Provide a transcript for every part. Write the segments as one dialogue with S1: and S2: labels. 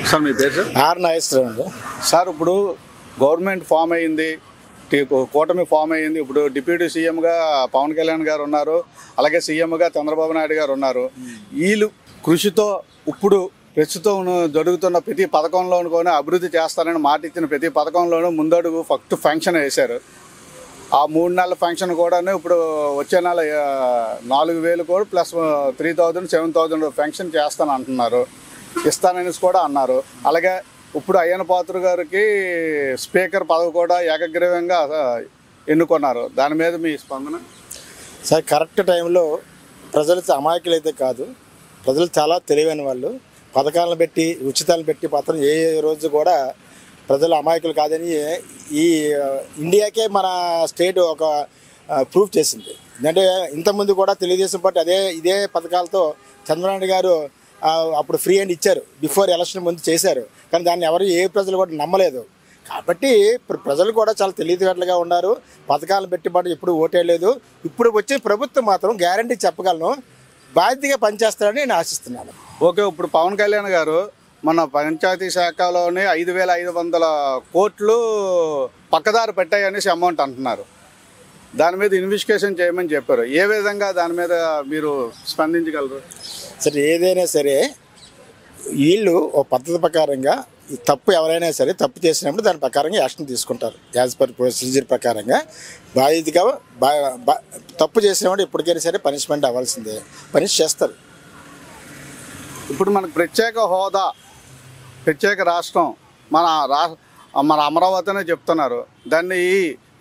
S1: Sir మీ పేరు sir?
S2: Are Nageswararao అండి.
S1: Sir ఇప్పుడు గవర్నమెంట్ ఫామ్ అయింది, కూటమి ఫామ్ అయింది. ఇప్పుడు డిప్యూటీ సీఎంగా పవన్ కళ్యాణ్ గారు ఉన్నారు, అలాగే సీఎంగా చంద్రబాబు నాయుడు గారు ఉన్నారు. వీళ్ళు కృషితో ఇప్పుడు ప్రస్తుతం జరుగుతున్న ప్రతి పథకంలోనూ కూడా అభివృద్ధి చేస్తారని మాట ఇచ్చిన ప్రతి పథకంలోనూ ముందడుగు ఫస్ట్ ఫంక్షన్ వేశారు. ఆ 3 నెలల ఫంక్షన్ కూడా ఇప్పుడు వచ్చే నెల 4,000 కూడా ప్లస్ 3,000 7,000 ఫంక్షన్ చేస్తాను అంటున్నారు, ఇస్తానని కూడా అన్నారు. అలాగే ఇప్పుడు అయ్యన్న పాత్ర గారికి స్పీకర్ పదవి కూడా ఏకగ్రీవంగా ఎన్నుకున్నారు. దాని మీద మీ స్పందన?
S2: సార్, కరెక్ట్ టైంలో ప్రజలు అమాయకులు అయితే కాదు, ప్రజలు చాలా తెలివైన వాళ్ళు. పథకాలను పెట్టి ఉచితాలను పెట్టి పత్రం ఏ రోజు కూడా ప్రజలు అమాయకులు కాదని ఈ ఇండియాకే మన స్టేట్ ఒక ప్రూఫ్ చేసింది. ఎందుకంటే ఇంతకుముందు కూడా తెలుగుదేశం పార్టీ ఇదే పథకాలతో చంద్రబాబు గారు అప్పుడు ఫ్రీ హ్యాండ్ ఇచ్చారు, బిఫోర్ ఎలక్షన్ ముందు చేశారు. కానీ దాన్ని ఎవరు ఏ ప్రజలు కూడా నమ్మలేదు. కాబట్టి ప్రజలు కూడా చాలా తెలివితేటలుగా ఉన్నారు. పథకాలను పెట్టి ఎప్పుడు ఓటేయలేదు. ఇప్పుడు వచ్చే ప్రభుత్వం మాత్రం గ్యారంటీ చెప్పగలను, బాధ్యతగా పనిచేస్తారని నేను ఆశిస్తున్నాను.
S1: ఓకే, ఇప్పుడు పవన్ కళ్యాణ్ గారు మన పంచాయతీ శాఖలోని 5,500 కోట్లు పక్కదారి పెట్టాయనేసి అమౌంట్ అంటున్నారు. దాని మీద ఇన్వెస్టిగేషన్ చేయమని చెప్పారు. ఏ విధంగా దాని మీద మీరు స్పందించగలరు?
S2: సరే, ఏదైనా సరే వీళ్ళు ఒక పద్ధతి ప్రకారంగా తప్పు ఎవరైనా సరే తప్పు చేసినప్పుడు దాని ప్రకారంగా యాక్షన్ తీసుకుంటారు. యాజ్ పర్ ప్రొసీజర్ ప్రకారంగా బాధ్యతగా తప్పు చేసినప్పుడు ఎప్పటికైనా సరే పనిష్మెంట్ అవ్వాల్సిందే, పనిష్ చేస్తారు.
S1: ఇప్పుడు మనకు ప్రత్యేక హోదా, ప్రత్యేక రాష్ట్రం మన అమరావతినే చెప్తున్నారు. దాన్ని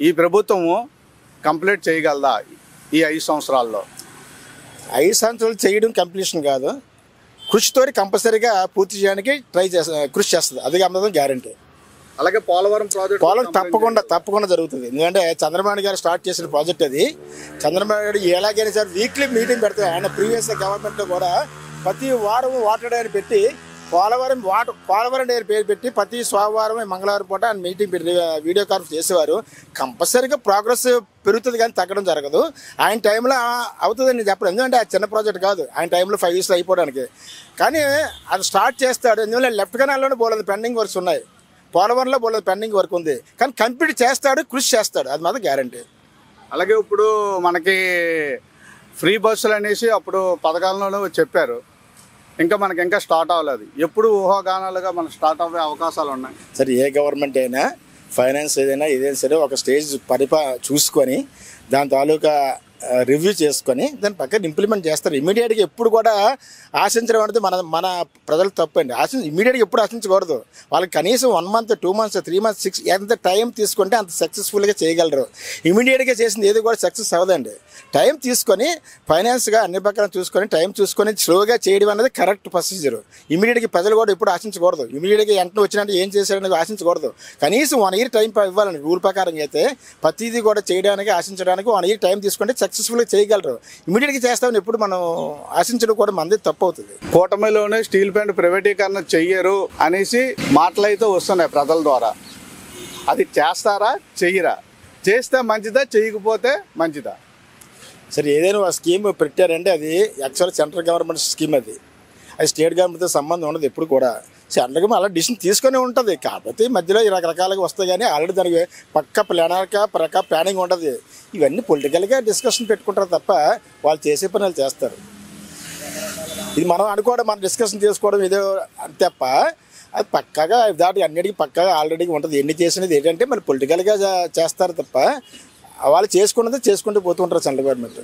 S1: ఈ ప్రభుత్వము కంప్లీట్ చేయగలదా ఈ 5 సంవత్సరాల్లో?
S2: 5 సంవత్సరాలు చేయడం కంప్లీషన్ కాదు, కృషితో కంపల్సరీగా పూర్తి చేయడానికి కృషి చేస్తుంది. అది అమ్మడం గ్యారంటీ.
S1: అలాగే పోలవరం
S2: తప్పకుండా జరుగుతుంది. ఎందుకంటే చంద్రబాబు గారు స్టార్ట్ చేసిన ప్రాజెక్ట్ అది. చంద్రబాబు గారు ఎలాగైనా సరే వీక్లీ మీటింగ్ పెడతారు. ఆయన ప్రీవియస్ గవర్నమెంట్లో కూడా ప్రతి వారం వాటర్ డే అని పెట్టి పోలవరం డే పేరు పెట్టి ప్రతి సోమవారం మంగళవారం పూట ఆయన మీటింగ్ పెట్టి వీడియో కాన్ఫరెన్స్ చేసేవారు. కంపల్సరీగా ప్రోగ్రెస్ పెరుగుతుంది కానీ తగ్గడం జరగదు. ఆయన టైంలో అవుతుందని నేను చెప్పను, ఎందుకంటే అది చిన్న ప్రాజెక్ట్ కాదు. ఆయన టైంలో 5 years అయిపోవడానికి. కానీ అది స్టార్ట్ చేస్తాడు. ఎందుకంటే లెఫ్ట్ కెనాల్లోనే బోలేదు పెండింగ్ వర్క్స్ ఉన్నాయి, పోలవరంలో బోలేదు పెండింగ్ వర్క్ ఉంది. కానీ కంప్లీట్ చేస్తాడు, కృషి చేస్తాడు, అది మాత్రం గ్యారంటీ.
S1: అలాగే ఇప్పుడు మనకి ఫ్రీ బస్సులు అనేసి అప్పుడు పథకాలను చెప్పారు, ఇంకా స్టార్ట్ అవ్వలేదు. ఎప్పుడు ఊహాగానాలుగా మనకు స్టార్ట్ అవ్వే అవకాశాలు ఉన్నాయి.
S2: సరే, ఏ గవర్నమెంట్ అయినా ఫైనాన్స్ ఏదైనా సరే ఒక స్టేజ్ చూసుకొని దాని తాలూకా రివ్యూ చేసుకొని దాని పక్కన ఇంప్లిమెంట్ చేస్తారు. ఇమీడియట్గా ఎప్పుడు కూడా ఆశించడం అనేది మన ప్రజలు తప్పండి. ఇమీడియట్గా ఎప్పుడు ఆశించకూడదు. వాళ్ళకి కనీసం 1 month 2 months 3 months 6 ఎంత టైం తీసుకుంటే అంత సక్సెస్ఫుల్గా చేయగలరు. ఇమీడియట్గా చేసింది ఏది కూడా సక్సెస్ అవ్వదండి. టైం తీసుకొని ఫైనాన్స్గా అన్ని ప్రకారం చూసుకొని టైం చూసుకొని స్లోగా చేయడం అనేది కరెక్ట్ ప్రొసీజర్. ఇమీడియట్గా ప్రజలు కూడా ఎప్పుడు ఆశించకూడదు. ఇమీడియట్గా వెంటనే వచ్చినట్టు ఏం చేశారనేది ఆశించకూడదు. కనీసం 1 year టైం ఇవ్వాలండి. రూల్ ప్రకారం అయితే ప్రతిదీ కూడా చేయడానికి ఆశించడానికి 1 year టైం తీసుకుంటే సక్సెస్ఫుల్గా చేయగలరు. ఇమీడియట్గా చేస్తామని ఎప్పుడు మనం ఆశించడం కూడా మనది తప్పు అవుతుంది.
S1: కూటమిలోనే స్టీల్ ప్లాంట్ ప్రైవేటీకరణ చెయ్యరు అనేసి మాటలైతే వస్తున్నాయి ప్రజల ద్వారా. అది చేస్తారా చెయ్యరా? చేస్తే మంచిదా, చేయకపోతే మంచిదా?
S2: సరే, ఏదైనా ఒక స్కీమ్ పెట్టారంటే అది యాక్చువల్ సెంట్రల్ గవర్నమెంట్ స్కీమ్. అది స్టేట్ గవర్నమెంట్తో సంబంధం ఉండదు ఎప్పుడు కూడా. సెంట్రల్ గవర్నమెంట్ అలా డిసిషన్ తీసుకొని ఉంటుంది. కాకపోతే మధ్యలో రకరకాలుగా వస్తాయి కానీ ఆల్రెడీ దానికి పక్క ప్లానింగ్ ఉంటుంది. ఇవన్నీ పొలిటికల్గా డిస్కషన్ పెట్టుకుంటారు తప్ప వాళ్ళు చేసే పని వాళ్ళు చేస్తారు. ఇది మనం అనుకోవడం, మనం డిస్కషన్ చేసుకోవడం ఇదే తప్ప అది పక్కగా దాటి అన్నిటికీ పక్కగా ఆల్రెడీ ఉంటుంది. ఎన్ని చేసినది ఏంటంటే మరి పొలిటికల్గా చేస్తారు తప్ప వాళ్ళు చేసుకుంటూ పోతూ ఉంటారు సెంట్రల్ గవర్నమెంట్.